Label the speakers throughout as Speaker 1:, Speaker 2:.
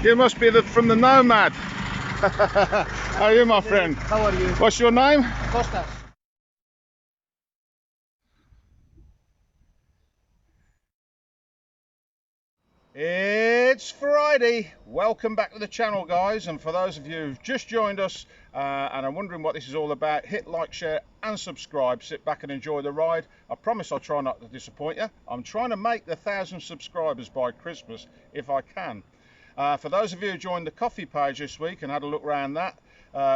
Speaker 1: You must be from the Nomad. How are you, my friend?
Speaker 2: How are you?
Speaker 1: What's your name?
Speaker 2: Costas.
Speaker 1: It's Friday. Welcome back to the channel, guys. And for those of you who've just joined us and are wondering what this is all about, hit like, share and subscribe. Sit back and enjoy the ride. I promise I'll try not to disappoint you. I'm trying to make the 1,000 subscribers by Christmas if I can. For those of you who joined the coffee page this week and had a look around that,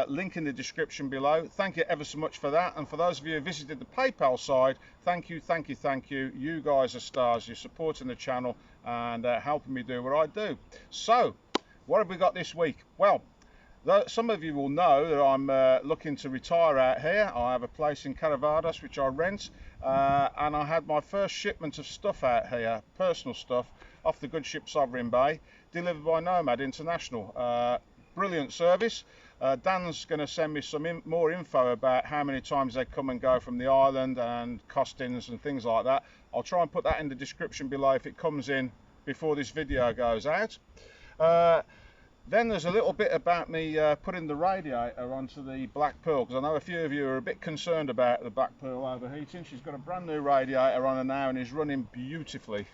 Speaker 1: link in the description below. Thank you ever so much for that. And for those of you who visited the PayPal side, thank you, thank you, thank you. You guys are stars. You're supporting the channel and helping me do what I do. So, what have we got this week? Well, some of you will know that I'm looking to retire out here. I have a place in Karavomylos which I rent, and I had my first shipment of stuff out here, personal stuff, off the good ship Sovereign Bay, delivered by Nomad International. Brilliant service. Dan's going to send me some more info about how many times they come and go from the island and costings and things like that. I'll try and put that in the description below if it comes in before this video goes out. Then there's a little bit about me putting the radiator onto the Black Pearl, because I know a few of you are a bit concerned about the Black Pearl overheating. She's got a brand new radiator on her now and is running beautifully.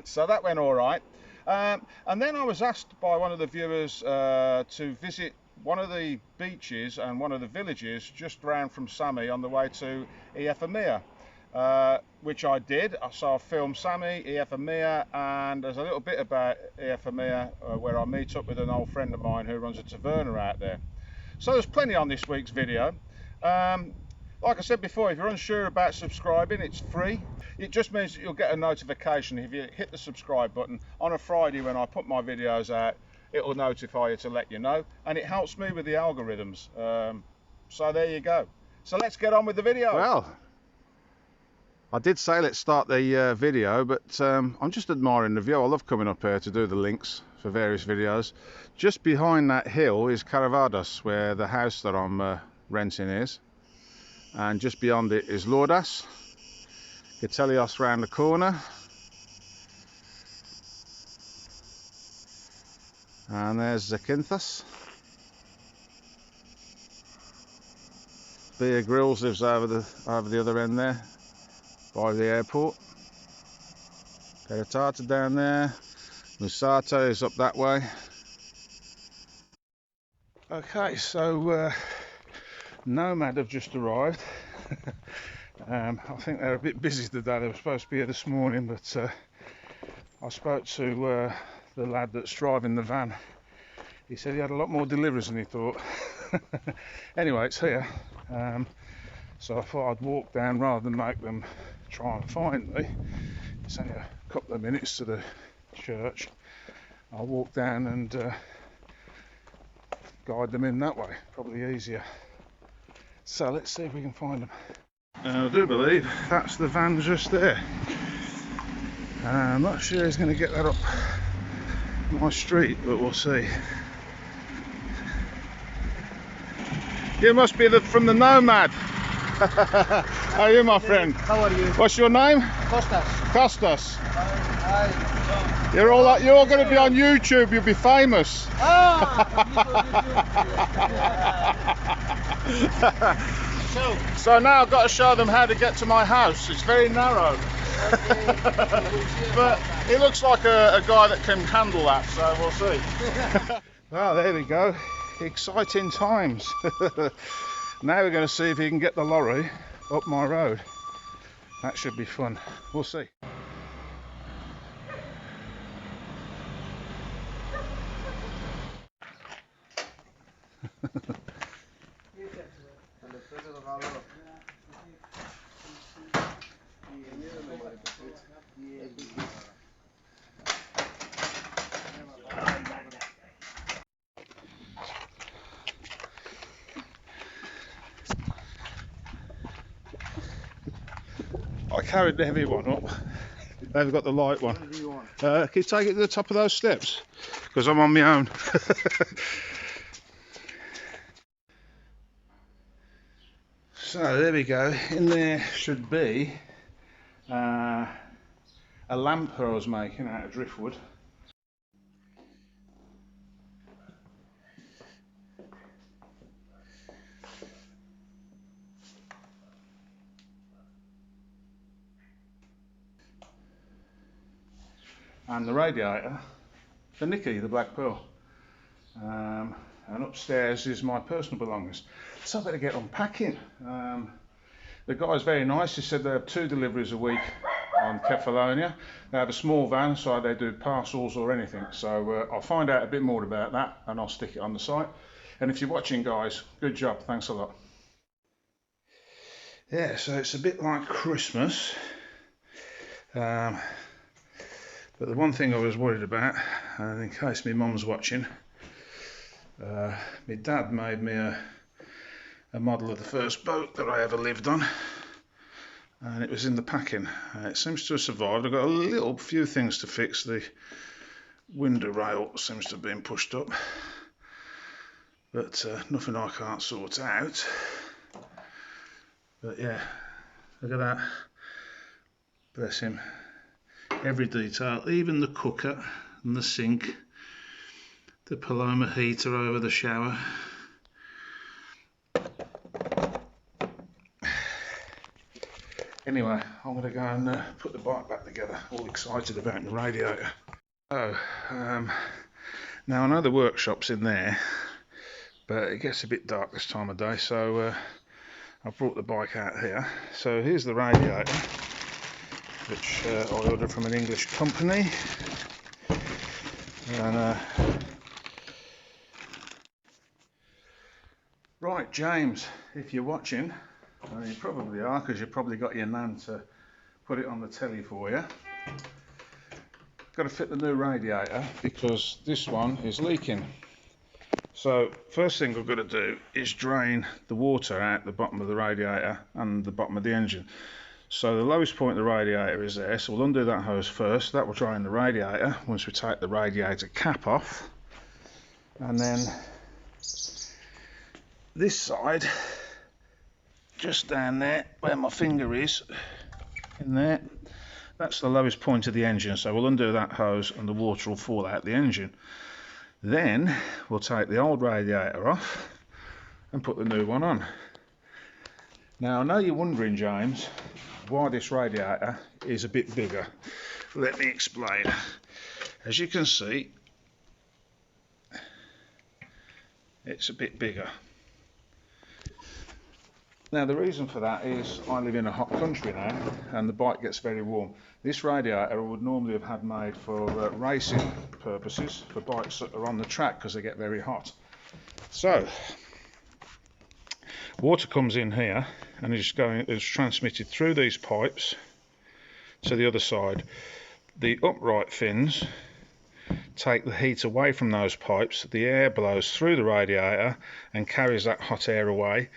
Speaker 1: So that went all right. And then I was asked by one of the viewers to visit one of the beaches and one of the villages just round from Sami on the way to Effamia, which I did. So I filmed Sami, Effamia, and there's a little bit about Effamia where I meet up with an old friend of mine who runs a taverna out there. So there's plenty on this week's video. Like I said before, if you're unsure about subscribing, it's free. It just means that you'll get a notification if you hit the subscribe button on a Friday when I put my videos out. It'll notify you to let you know, and it helps me with the algorithms. So there you go. So let's get on with the video. Well, I did say let's start the video, but I'm just admiring the view. I love coming up here to do the links for various videos. Just behind that hill is Karavomylos, where the house that I'm renting is. And just beyond it is Lordas, Gatelios round the corner, and there's Zakynthos. Beer Grylls lives over the other end there, by the airport. Peritata down there, Musato is up that way. Okay, so Nomad have just arrived. I think they're a bit busy today. They were supposed to be here this morning, but I spoke to the lad that's driving the van. He said he had a lot more deliveries than he thought. Anyway, it's here. So I thought I'd walk down rather than make them try and find me. It's only a couple of minutes to the church. I'll walk down and guide them in that way, probably easier. So let's see if we can find them. I do believe that's the van just there. I'm not sure he's going to get that up my street, but we'll see. You must be from the Nomad. How are you, my friend?
Speaker 2: How are you?
Speaker 1: What's your name?
Speaker 2: Costas.
Speaker 1: Costas.
Speaker 2: Hi.
Speaker 1: You're all going to be on YouTube. You'll be famous. So now I've got to show them how to get to my house. It's very narrow. But it looks like a guy that can handle that, so we'll see. Well, there we go. Exciting times. Now we're going to see if he can get the lorry up my road. That should be fun. We'll see. I carried the heavy one up. They've got the light one. Can you take it to the top of those steps? Because I'm on my own. So there we go. In there should be a lamp that I was making out of driftwood. and the radiator for Nikki, the Black Pearl. And upstairs is my personal belongings. So I better get unpacking. The guy's very nice. He said they have 2 deliveries a week on Kefalonia. They have a small van, so they do parcels or anything. So I'll find out a bit more about that and I'll stick it on the site. And if you're watching, guys, good job. Thanks a lot. Yeah, so it's a bit like Christmas. But the one thing I was worried about, and in case my mum's watching, my dad made me a model of the first boat that I ever lived on, and it was in the packing. It seems to have survived. I've got a few things to fix. The window rail seems to have been pushed up, but nothing I can't sort out. But yeah, look at that. Bless him. Every detail, even the cooker and the sink, the Paloma heater over the shower. Anyway, I'm going to go and put the bike back together, all excited about the radiator. Oh, now I know the workshop's in there, but it gets a bit dark this time of day, so I've brought the bike out here. So here's the radiator, which I ordered from an English company. And right, James, if you're watching, well, you probably are, because you probably got your nan to put it on the telly for you. Got to fit the new radiator because this one is leaking. So first thing we've got to do is drain the water out the bottom of the radiator and the bottom of the engine. So the lowest point of the radiator is there, so we'll undo that hose first. That will drain the radiator once we take the radiator cap off. And then this side, just down there where my finger is, in there, that's the lowest point of the engine, so we'll undo that hose and the water will fall out the engine. Then we'll take the old radiator off and put the new one on. Now I know you're wondering, James, why this radiator is a bit bigger. Let me explain. As you can see, it's a bit bigger. Now the reason for that is I live in a hot country now and the bike gets very warm. This radiator I would normally have had made for racing purposes, for bikes that are on the track, because they get very hot. So water comes in here and is transmitted through these pipes to the other side. The upright fins take the heat away from those pipes. The air blows through the radiator and carries that hot air away,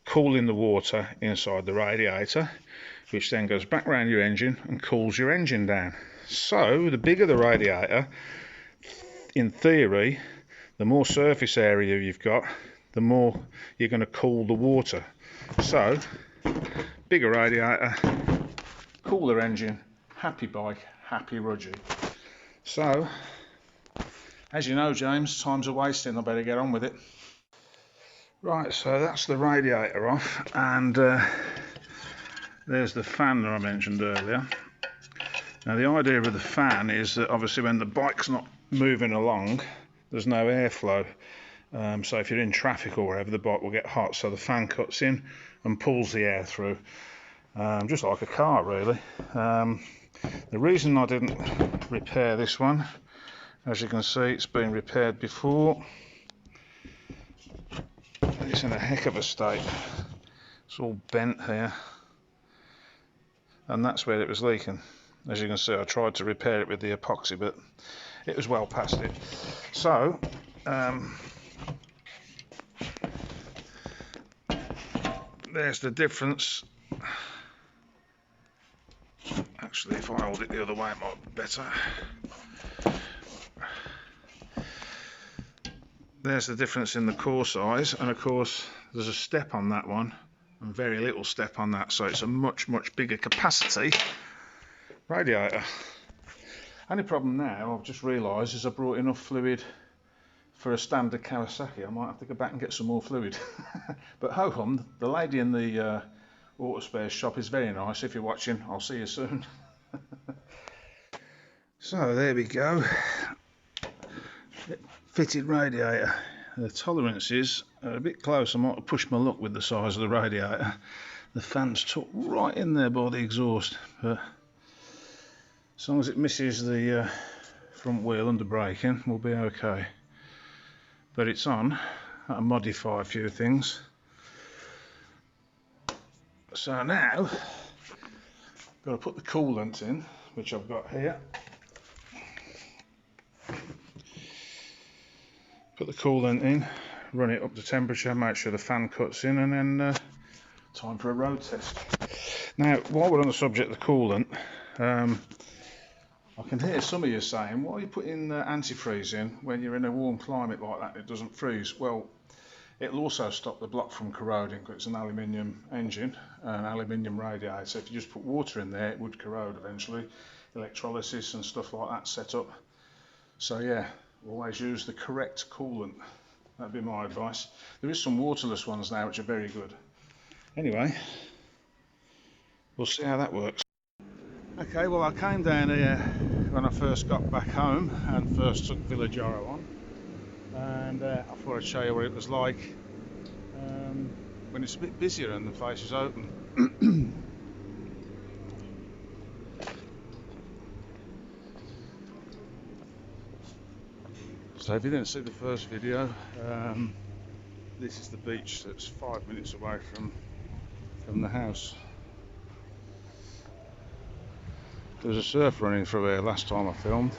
Speaker 1: cooling the water inside the radiator, which then goes back around your engine and cools your engine down. So the bigger the radiator, in theory, the more surface area you've got, the more you're going to cool the water. So bigger radiator, cooler engine, happy bike, happy Rudgy. So as you know, James, time's a wasting, I better get on with it. Right, so that's the radiator off, and there's the fan that I mentioned earlier. Now the idea of the fan is that obviously when the bike's not moving along, there's no airflow. So if you're in traffic or wherever, the bike will get hot, so the fan cuts in and pulls the air through, just like a car really. The reason I didn't repair this one, as you can see, it's been repaired before. It's in a heck of a state. It's all bent here, and that's where it was leaking. As you can see, I tried to repair it with the epoxy, but it was well past it. So there's the difference. Actually, if I hold it the other way, it might be better. There's the difference in the core size, and of course there's a step on that one and very little step on that, so it's a much bigger capacity radiator. Only problem now I've just realised is I brought enough fluid for a standard Kawasaki. I might have to go back and get some more fluid. But ho hum, the lady in the auto spares shop is very nice. If you're watching, I'll see you soon. So there we go. Fitted radiator. The tolerances are a bit close. I might have pushed my luck with the size of the radiator. The fan's tucked right in there by the exhaust, but as long as it misses the front wheel under braking, we'll be okay. But it's on. That'll modify a few things. So now, got to put the coolant in, which I've got here. Put the coolant in, run it up to temperature, make sure the fan cuts in, and then time for a road test. Now, while we're on the subject of the coolant, I can hear some of you saying, why are you putting antifreeze in when you're in a warm climate like that and it doesn't freeze? Well, it'll also stop the block from corroding because it's an aluminium engine, an aluminium radiator. So if you just put water in there, it would corrode eventually. Electrolysis and stuff like that set up. So yeah, always use the correct coolant. That'd be my advice. There is some waterless ones now which are very good. Anyway, we'll see how that works. Okay, well I came down here when I first got back home and first took Villagero on, and I thought I'd show you what it was like when it's a bit busier and the place is open. So if you didn't see the first video, this is the beach that's 5 minutes away from the house. There was a surf running through here last time I filmed.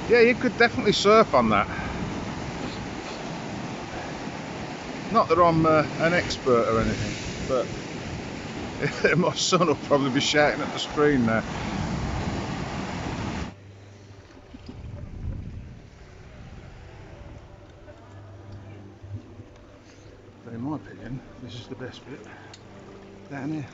Speaker 1: Yeah, you could definitely surf on that. Not that I'm an expert or anything, but my son will probably be shouting at the screen now. But in my opinion, this is the best bit down here.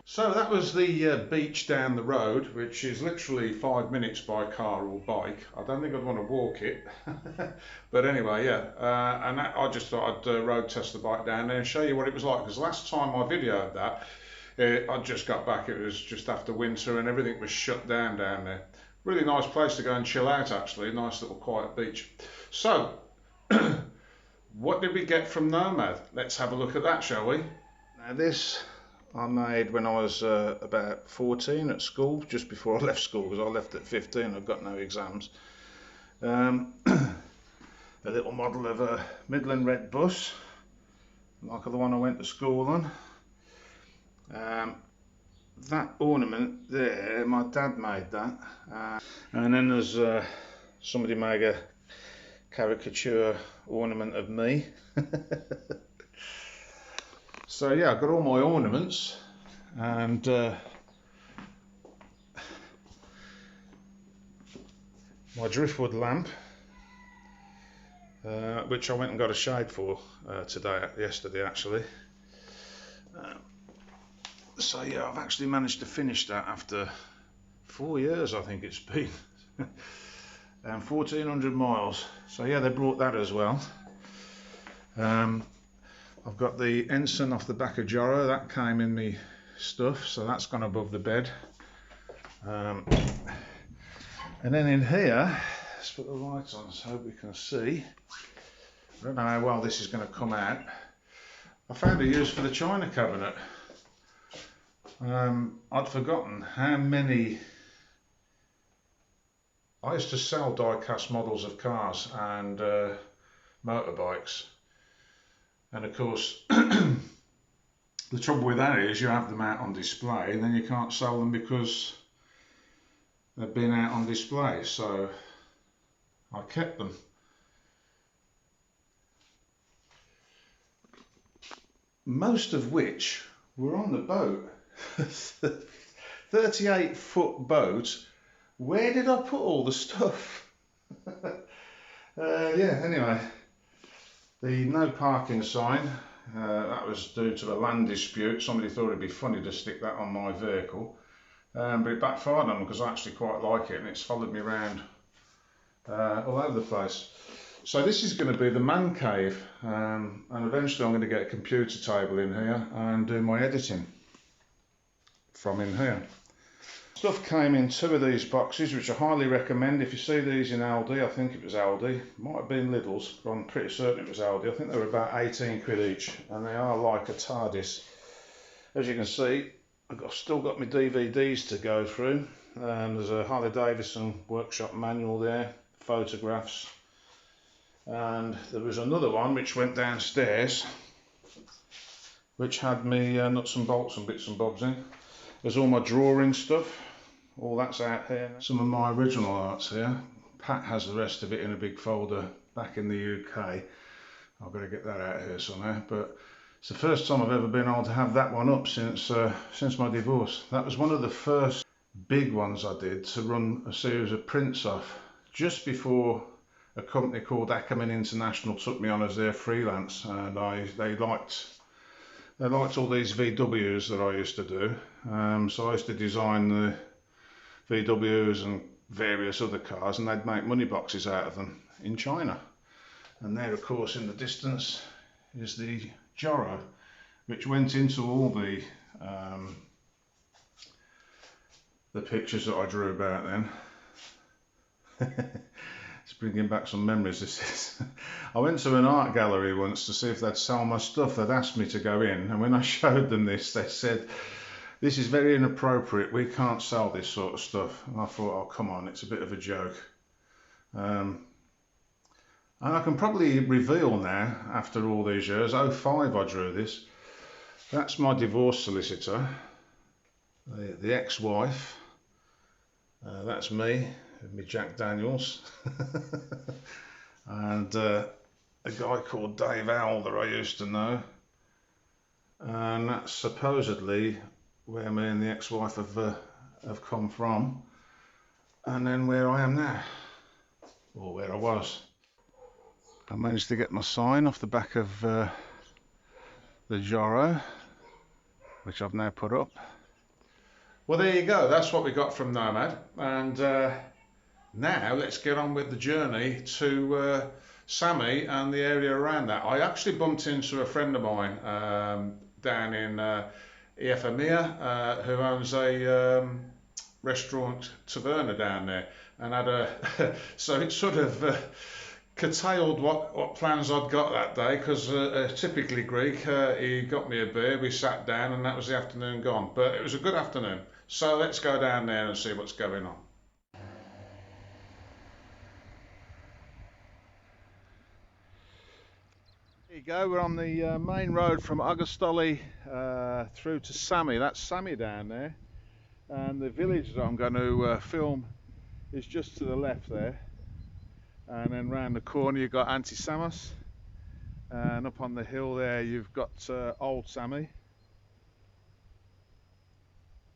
Speaker 1: So that was the beach down the road, which is literally 5 minutes by car or bike. I don't think I'd want to walk it, but anyway, yeah. And I just thought I'd road test the bike down there and show you what it was like. Because last time I videoed that, I just got back. It was just after winter and everything was shut down there. Really nice place to go and chill out, actually. Nice little quiet beach. So, what did we get from Nomad? Let's have a look at that, shall we? Now this I made when I was about 14 at school, just before I left school, because I left at 15, I've got no exams. A little model of a Midland red bus, like the one I went to school on. That ornament there, my dad made that. And then there's somebody made a caricature ornament of me. So yeah, I've got all my ornaments, and my driftwood lamp, which I went and got a shade for yesterday actually. So yeah, I've actually managed to finish that after 4 years, I think it's been, and 1,400 miles. So yeah, they brought that as well. I've got the ensign off the back of Joro, that came in me stuff, so that's gone above the bed. And then in here, let's put the lights on so we can see. I don't know how well this is going to come out. I found a use for the china cabinet. I'd forgotten how many. I used to sell die-cast models of cars and motorbikes, and of course the trouble with that is you have them out on display and then you can't sell them because they've been out on display, so I kept them. Most of which were on the boat. 38-foot boat. Where did I put all the stuff? Yeah, anyway, the no parking sign, that was due to a land dispute. Somebody thought it'd be funny to stick that on my vehicle, but it backfired on them because I actually quite like it and it's followed me around all over the place. So this is going to be the man cave, and eventually I'm going to get a computer table in here and do my editing from in here. Stuff came in 2 of these boxes, which I highly recommend. If you see these in Aldi, I think it was Aldi, might have been Lidl's, but I'm pretty certain it was Aldi. I think they were about 18 quid each, and they are like a TARDIS. As you can see, I've still got my DVDs to go through. There's a Harley Davidson workshop manual there, photographs, and there was another one which went downstairs, which had me nuts and bolts and bits and bobs in. There's all my drawing stuff, all that's out here. Some of my original arts here. Pat has the rest of it in a big folder back in the UK. I've got to get that out here somehow, but it's the first time I've ever been able to have that one up since my divorce. That was one of the first big ones I did to run a series of prints off, just before a company called Nomad International took me on as their freelance, and they liked all these VWs that I used to do. So I used to design the VWs and various other cars, and they'd make money boxes out of them in China. And there, of course, in the distance is the Joro, which went into all the pictures that I drew about then. It's bringing back some memories, this is. I went to an art gallery once to see if they'd sell my stuff. They'd asked me to go in, and when I showed them this, they said, "This is very inappropriate, we can't sell this sort of stuff." And I thought, oh come on, it's a bit of a joke. And I can probably reveal now, after all these years, 05 I drew this. That's my divorce solicitor, the ex-wife. That's me, with me Jack Daniels. And a guy called Dave Owl that I used to know. And that's supposedly where me and the ex-wife have come from. And then where I am now, or where I was. I managed to get my sign off the back of the Joro, which I've now put up. Well, there you go, that's what we got from Nomad, and now let's get on with the journey to Sami and the area around that. I actually bumped into a friend of mine down in Effamia, who owns a restaurant taverna down there, and had a so it sort of curtailed what plans I'd got that day, because typically Greek, he got me a beer, we sat down, and that was the afternoon gone. But it was a good afternoon, so let's go down there and see what's going on. There you go, we're on the main road from Augustoli through to Sami. That's Sami down there, and the village that I'm going to film is just to the left there. And then round the corner you've got Anti-Samos, and up on the hill there you've got Old Sami.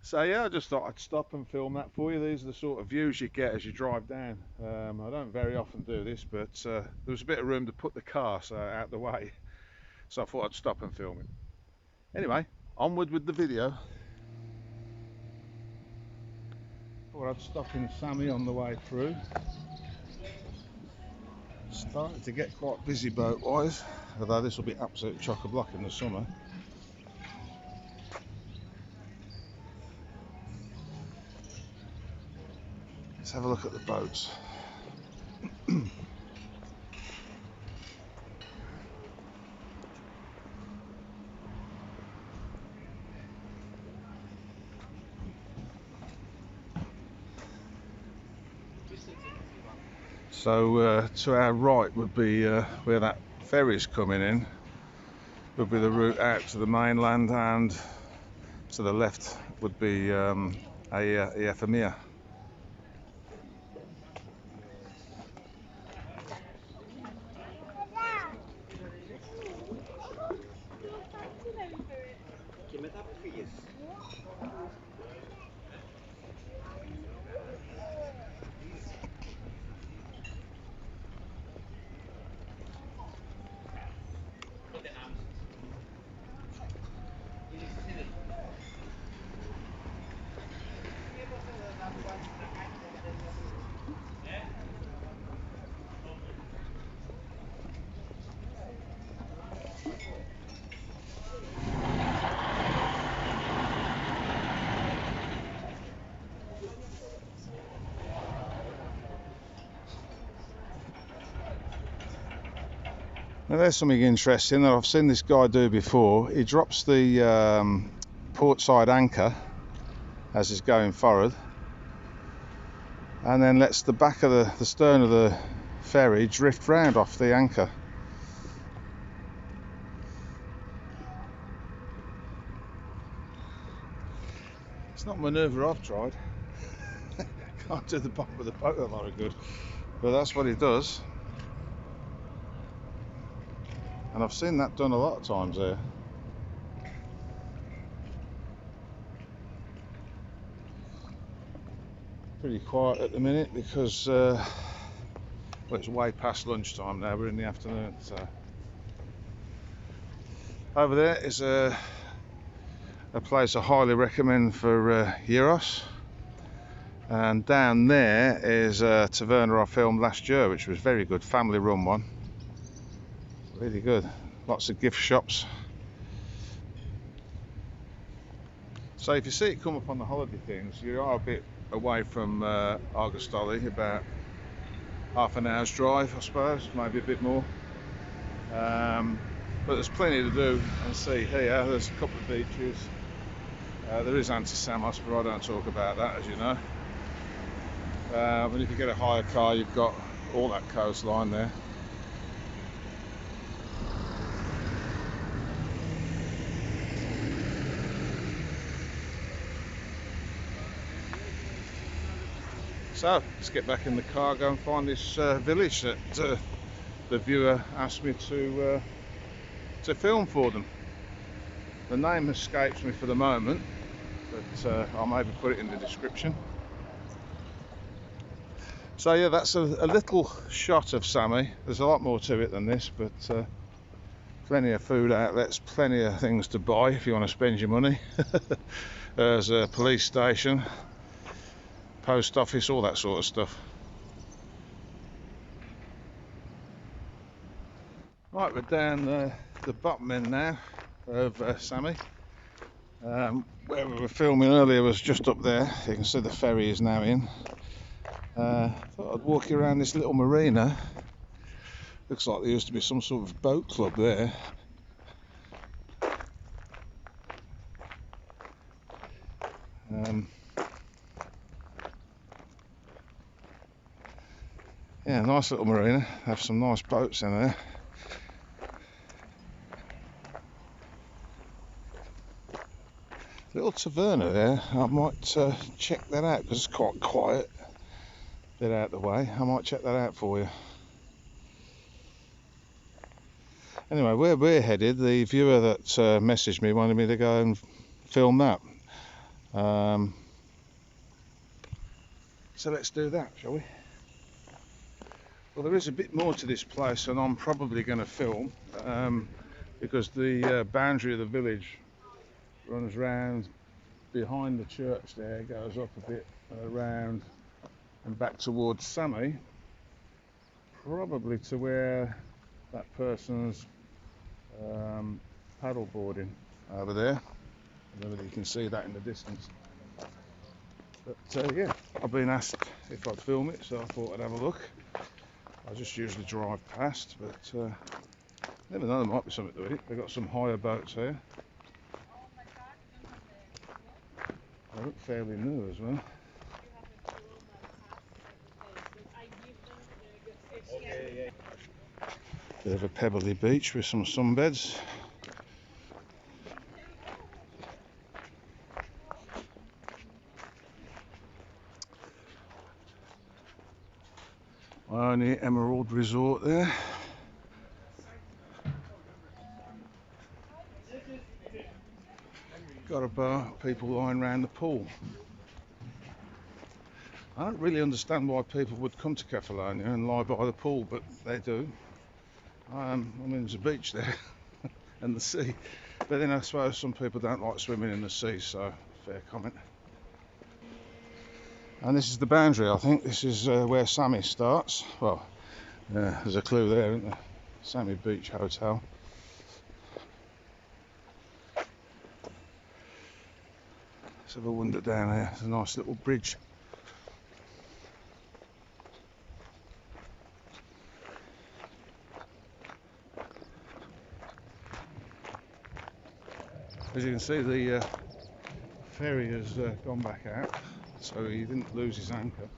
Speaker 1: So yeah, I just thought I'd stop and film that for you. These are the sort of views you get as you drive down. I don't very often do this, but there was a bit of room to put the car out the way, so I thought I'd stop and film it. Anyway, onward with the video. Thought I'd stop in Sami on the way through. Starting to get quite busy boat wise, although this will be absolutely chock-a-block in the summer. Let's have a look at the boats. So to our right would be where that ferry's coming in, would be the route out to the mainland, and to the left would be Effamia. Now there's something interesting that I've seen this guy do before. He drops the port side anchor as he's going forward, and then lets the back of the stern of the ferry drift round off the anchor. It's not a manoeuvre I've tried. Can't do the bottom of the boat a lot of good, but that's what he does. And I've seen that done a lot of times there. Pretty quiet at the minute because well, it's way past lunchtime now, we're in the afternoon. So over there is a place I highly recommend for gyros, and down there is a taverna I filmed last year, which was very good, family run one, really good, lots of gift shops. So if you see it come up on the holiday things, you are a bit away from Argostoli, about half an hour's drive I suppose, maybe a bit more, but there's plenty to do and see here. There's a couple of beaches, there is Anti-Samos, but I don't talk about that, as you know. But if you get a hire car, you've got all that coastline there. So let's get back in the car, go and find this village that the viewer asked me to film for them. The name escapes me for the moment, but I'll maybe put it in the description. So yeah, that's a little shot of Sami. There's a lot more to it than this, but plenty of food outlets, plenty of things to buy if you want to spend your money. There's a police station, post office, all that sort of stuff. Right, we're down the bottom end now of Sami. Where we were filming earlier was just up there. You can see the ferry is now in. Thought I'd walk you around this little marina. Looks like there used to be some sort of boat club there. Yeah, nice little marina. Have some nice boats in there. Little taverna there. I might check that out because it's quite quiet. Bit out the way. I might check that out for you. Anyway, where we're headed, the viewer that messaged me wanted me to go and film that. So let's do that, shall we? Well, there is a bit more to this place than I'm probably going to film, because the boundary of the village runs round behind the church there, goes up a bit around and back towards Sami, probably to where that person's paddle boarding over there. I don't know whether you can see that in the distance. But yeah, I've been asked if I'd film it, so I thought I'd have a look. I just usually drive past, but never know, there might be something to it. They've got some hire boats here. They look fairly new as well. Bit of a pebbly beach with some sunbeds. Only Emerald Resort there. Got a bar, people lying around the pool. I don't really understand why people would come to Kefalonia and lie by the pool, but they do. I mean, there's a beach there and the sea, but then I suppose some people don't like swimming in the sea, so fair comment. And this is the boundary, I think. This is where Sami starts. Well, there's a clue there, isn't there? Sami Beach Hotel. Let's have a wander down here. There's a nice little bridge. As you can see, the ferry has gone back out, so he didn't lose his anchor.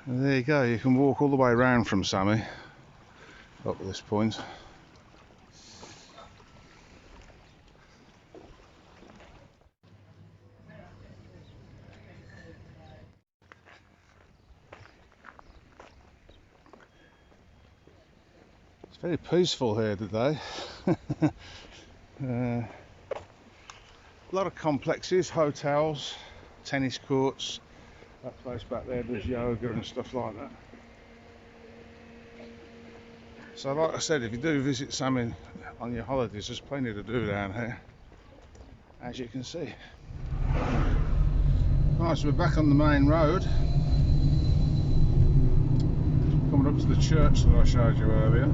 Speaker 1: And there you go, you can walk all the way around from Sami up to this point. It's very peaceful here today. A lot of complexes, hotels, tennis courts. That place back there does yoga and stuff like that. So like I said, if you do visit Sami on your holidays, there's plenty to do down here, as you can see. Right, so we're back on the main road. Coming up to the church that I showed you earlier.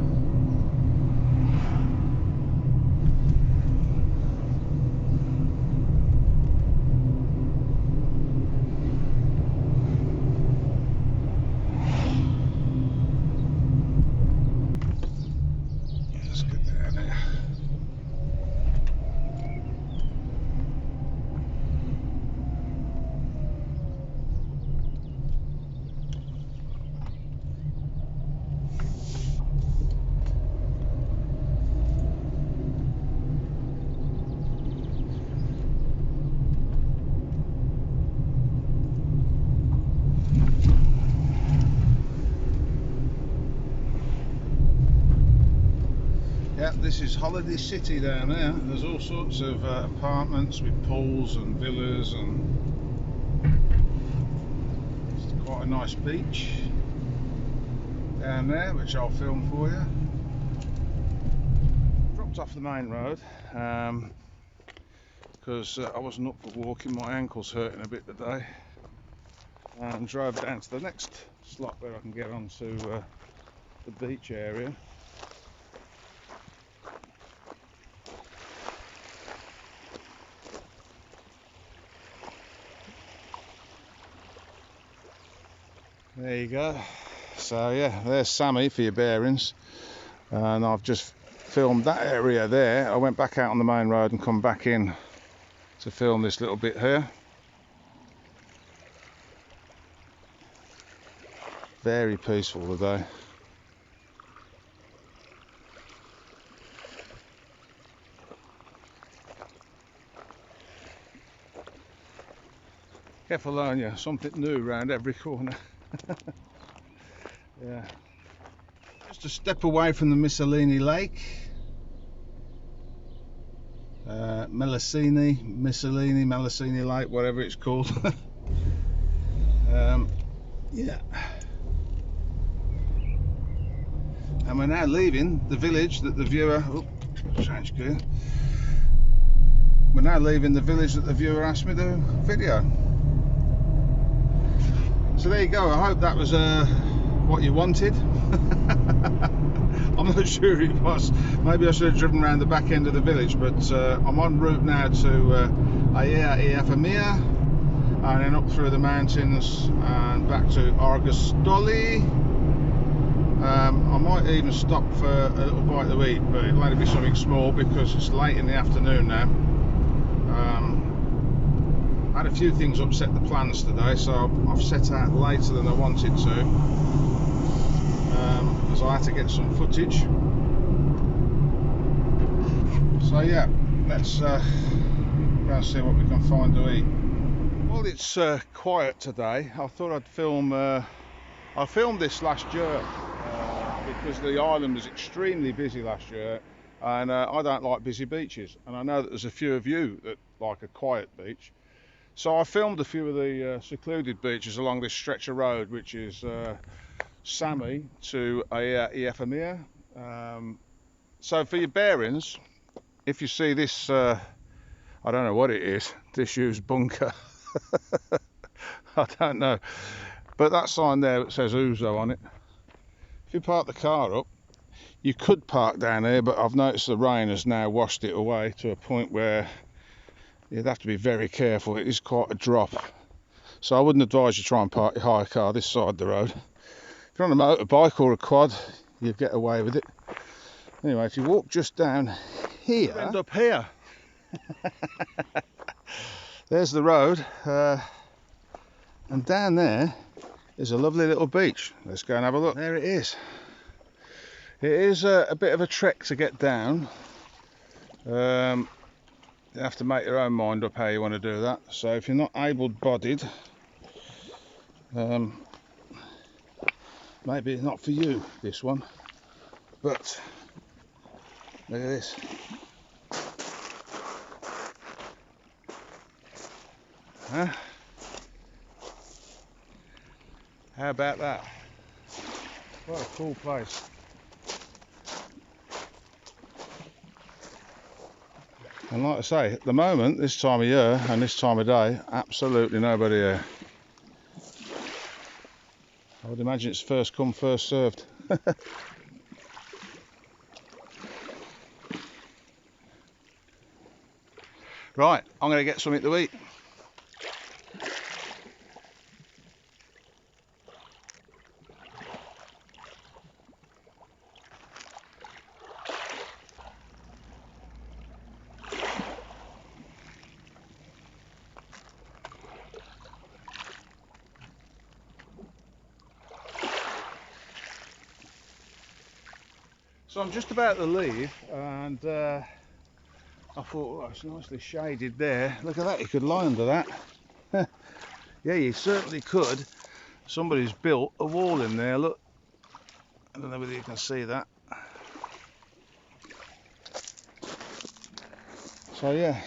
Speaker 1: Yep, this is Holiday City down there. There's all sorts of apartments with pools and villas, and it's quite a nice beach down there, which I'll film for you. Dropped off the main road because I wasn't up for walking. My ankle's hurting a bit today, and drove down to the next slot where I can get onto the beach area. There you go. So yeah, there's Sami for your bearings, and I've just filmed that area there. I went back out on the main road and come back in to film this little bit here. Very peaceful today. Kefalonia, something new around every corner. Yeah. Just a step away from the Missolini Lake. Melusini Lake, whatever it's called. Yeah. And we're now leaving the village that the viewer... Oh, change gear. We're now leaving the village that the viewer asked me to video. So there you go. I hope that was what you wanted. I'm not sure it was. Maybe I should have driven around the back end of the village, but I'm en route now to Agia, Effamia, and then up through the mountains and back to Argostoli. I might even stop for a little bite to eat, but it'll only be something small because it's late in the afternoon now. I had a few things upset the plans today, so I've set out later than I wanted to, as I had to get some footage. So yeah, let's go and see what we can find to eat. Well, it's quiet today. I thought I'd film. I filmed this last year because the island was extremely busy last year, and I don't like busy beaches, and I know that there's a few of you that like a quiet beach. So I filmed a few of the secluded beaches along this stretch of road, which is Sami to Effamia. So for your bearings, if you see this, I don't know what it is, disused bunker. I don't know, but that sign there that says Uzo on it. If you park the car up, you could park down here, but I've noticed the rain has now washed it away to a point where you'd have to be very careful. It is quite a drop, so I wouldn't advise you try and park your hire car this side of the road. If you're on a motorbike or a quad, you get away with it. Anyway, if you walk just down here, end up here. There's the road, and down there is a lovely little beach. Let's go and have a look. There it is. It is a bit of a trek to get down. You have to make your own mind up how you want to do that. So if you're not able-bodied, maybe it's not for you, this one. But look at this. Huh? How about that? What a cool place. And like I say, at the moment, this time of year and this time of day, absolutely nobody here. I would imagine it's first come, first served. Right, I'm going to get something to eat. So I'm just about to leave, and I thought, oh, it's nicely shaded there. Look at that, you could lie under that. Yeah, you certainly could. Somebody's built a wall in there, look. I don't know whether you can see that. So yeah,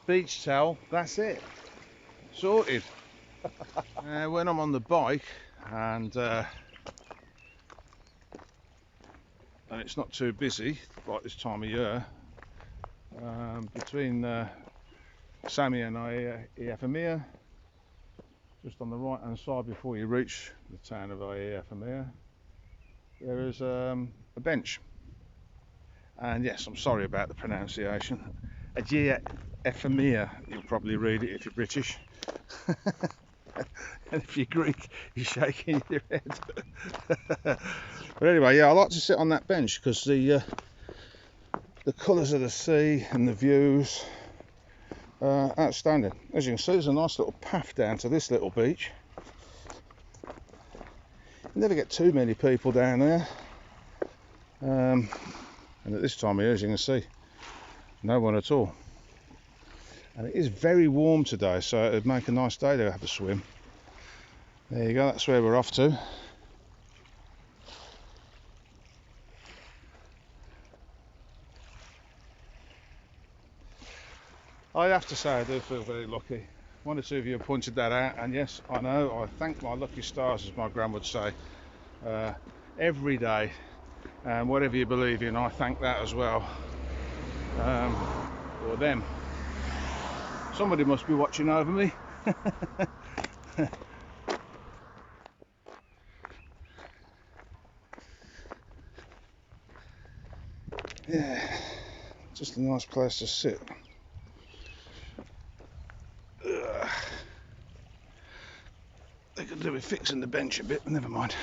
Speaker 1: beach towel, that's it. Sorted. When I'm on the bike and it's not too busy like this time of year, between Sami and Effamia, just on the right hand side before you reach the town of Effamia, there is a bench. And yes, I'm sorry about the pronunciation. Agia, Effamia, you'll probably read it if you're British. And if you're Greek, you're shaking your head. But anyway, yeah, I like to sit on that bench because the colours of the sea and the views are outstanding. As you can see, there's a nice little path down to this little beach. You never get too many people down there. And at this time of year, as you can see, no one at all. And it is very warm today, so it'd make a nice day to have a swim. There you go, that's where we're off to. I have to say I do feel very lucky. One or two of you have pointed that out, and yes, I know, I thank my lucky stars, as my gran would say. every day, and whatever you believe in, I thank that as well, or them. Somebody must be watching over me. Yeah, just a nice place to sit. They could do with fixing the bench a bit, never mind.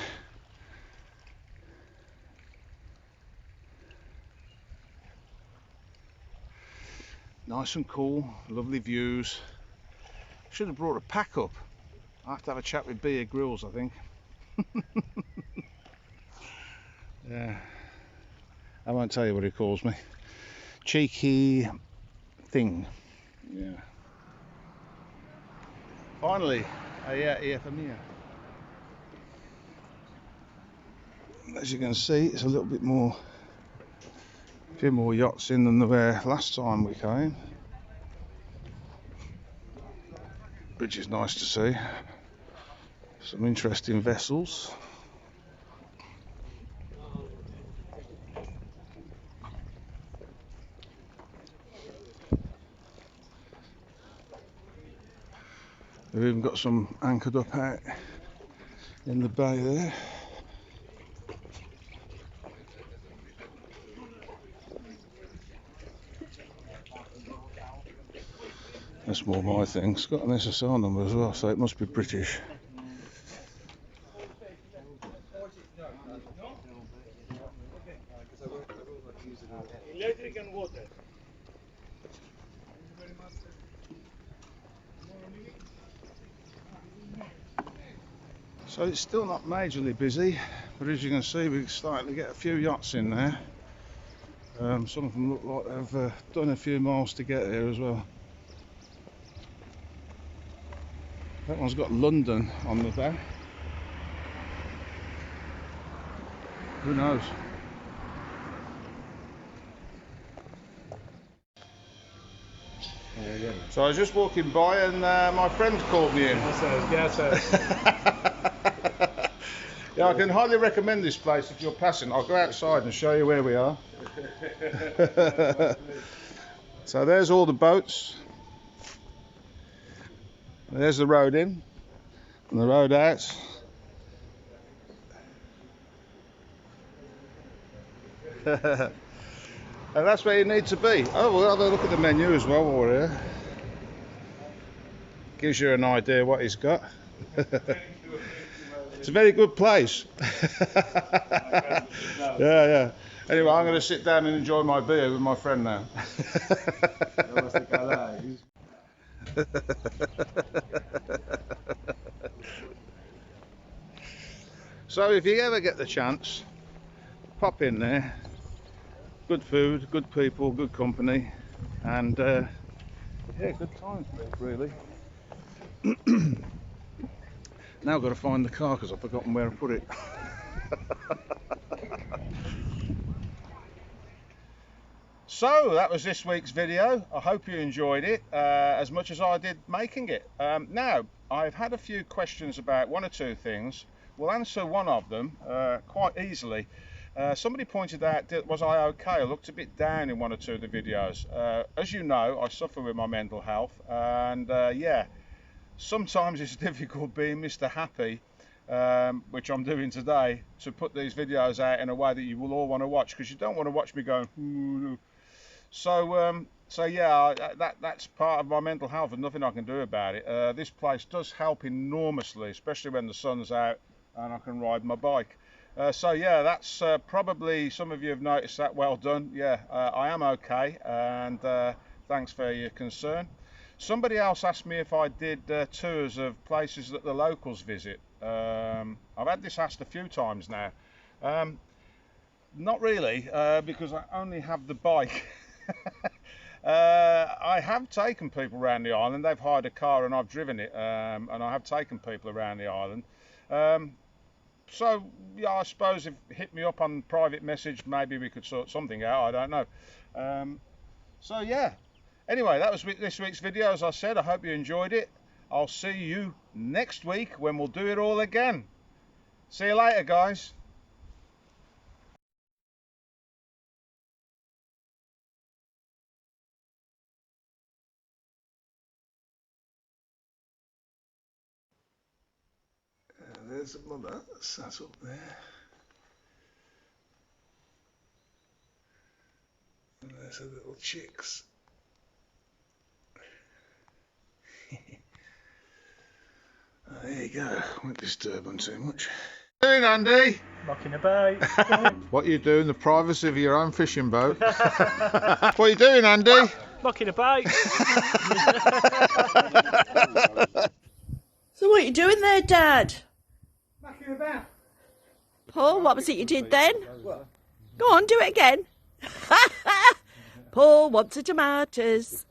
Speaker 1: Nice and cool, lovely views. Should have brought a pack up. I have to have a chat with Beer Grills, I think. Yeah, I won't tell you what he calls me. Cheeky thing. Yeah. Finally, Effamia. As you can see, it's a little bit more, a few more yachts in than there were last time we came, which is nice to see. Some interesting vessels. We've even got some anchored up out in the bay there. That's more my thing. It's got an SSR number as well, so it must be British.
Speaker 2: Electric and water.
Speaker 1: So it's still not majorly busy, but as you can see, we're starting to get a few yachts in there. Some of them look like they've done a few miles to get here as well. That one's got London on the back. Who knows? So I was just walking by and my friend called me in. Yeah, I can highly recommend this place if you're passing. I'll go outside and show you where we are. So there's all the boats. There's the road in and the road out. And that's where you need to be. Oh, we'll have a look at the menu as well while we're here. Gives you an idea what he's got. It's a very good place. Yeah. Anyway, I'm going to sit down and enjoy my beer with my friend now. So if you ever get the chance, pop in there. Good food, good people, good company, and yeah, good times really. Now I've got to find the car because I've forgotten where I put it. So that was this week's video. I hope you enjoyed it as much as I did making it. Now, I've had a few questions about one or two things. We'll answer one of them quite easily. Somebody pointed out, was I okay? I looked a bit down in one or two of the videos. As you know, I suffer with my mental health, and yeah, sometimes it's difficult being Mr. Happy, which I'm doing today, to put these videos out in a way that you will all want to watch, because you don't want to watch me going, ooh. So yeah, that's part of my mental health and nothing I can do about it. This place does help enormously, especially when the sun's out and I can ride my bike. So yeah, that's probably, some of you have noticed that. Well done. Yeah, I am okay, and thanks for your concern. Somebody else asked me if I did tours of places that the locals visit. I've had this asked a few times now. Not really, because I only have the bike. I have taken people around the island. They've hired a car and I've driven it, and I have taken people around the island. So yeah, I suppose if hit me up on private message, maybe we could sort something out. I don't know. So yeah. Anyway, that was this week's video. As I said, I hope you enjoyed it. I'll see you next week when we'll do it all again. See you later, guys. There's the mother, sat up there. And there's her little chicks. There you go, won't disturb them too much. What are you doing, Andy?
Speaker 2: Knocking about.
Speaker 1: What are you doing in the privacy of your own fishing boat? What are you doing, Andy?
Speaker 2: Knocking about.
Speaker 3: So what are you doing there, Dad?
Speaker 2: Knocking about.
Speaker 3: Paul, what was it you did then? Go on, do it again. Paul wants the tomatoes.